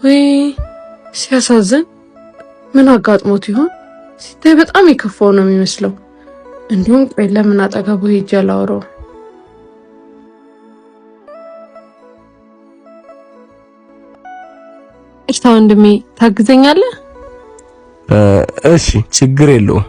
ወይ ሲያሳዝን ምን አጋጥሞት ይሆን? ሲታይ በጣም የከፋው ነው የሚመስለው። እንዲሁም ቆይ ለምን አጠገቡ ሄጄ አላወራው? እርታ ወንድሜ ታግዘኛለህ? እሺ ችግር የለውም።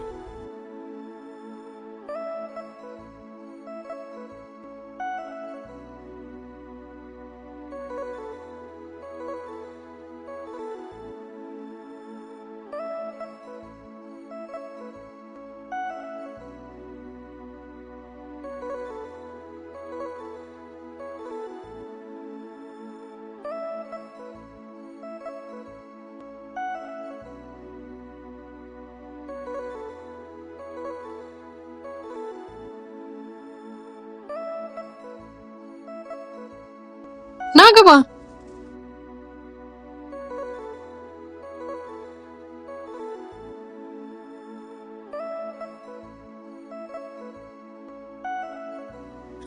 ናግባ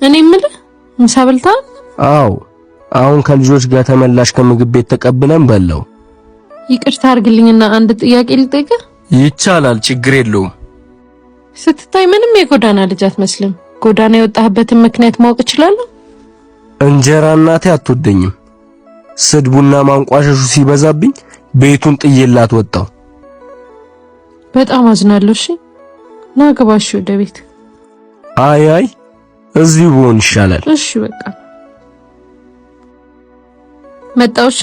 እኔ የምልህ ምሳ በልተሃል? አዎ አሁን ከልጆች ጋር ተመላሽ ከምግብ ቤት ተቀብለን በላው። ይቅርታ አድርግልኝና አንድ ጥያቄ ልጠይቅህ? ይቻላል፣ ችግር የለውም። ስትታይ ምንም የጎዳና ልጅ አትመስልም። ጎዳና የወጣህበትን ምክንያት ማወቅ እችላለሁ? እንጀራ እናቴ አትወደኝም። ስድቡና ማንቋሸሹ ሲበዛብኝ ቤቱን ጥዬላት ወጣው። በጣም አዝናለሁ። እሺ ና ግባ። እሺ ወደ ቤት። አይ እዚሁ ብሆን ይሻላል። እሺ በቃ መጣሁ። እሺ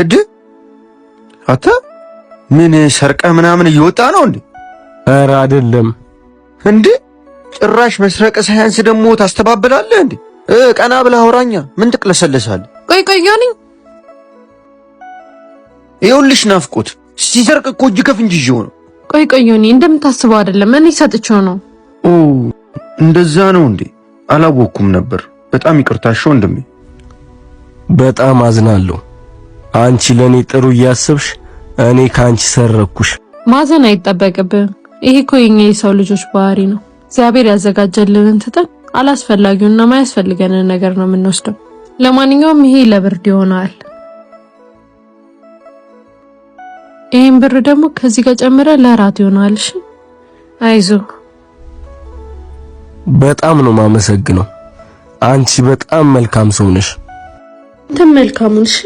እድ አታ ምን ሰርቀ ምናምን እየወጣ ነው እንዴ? ኧረ አይደለም እንዴ ጭራሽ መስረቀ ሳያንስ ደግሞ ታስተባብላለህ እንዴ? ቀና ብለህ አውራኛ። ምን ትቅለሰለሳለህ? ቆይ ዮኒ ይኸውልሽ ናፍቆት ሲሰርቅ እኮ እጅ ከፍንጅ ይዤው ነው። ቆይ ዮኒ እንደምታስበው አይደለም። እኔ ሰጥቼው ነው። ኦ እንደዛ ነው እንዴ? አላወኩም ነበር። በጣም ይቅርታሽ ወንድሜ። በጣም አዝናለሁ። አንቺ ለኔ ጥሩ እያሰብሽ እኔ ካንቺ ሰረኩሽ። ማዘን አይጠበቅብህም። ይሄ እኮ የኛ የሰው ልጆች ባህሪ ነው። እግዚአብሔር ያዘጋጀልንን ትተን አላስፈላጊውና ማያስፈልገንን ነገር ነው የምንወስደው። ለማንኛውም ይሄ ለብርድ ይሆናል። ይሄን ብር ደግሞ ከዚህ ጋር ጨምረህ ለራት ይሆናል። እሺ አይዞህ። በጣም ነው ማመሰግነው። አንቺ በጣም መልካም ሰው ነሽ። አንተም መልካም ነሽ።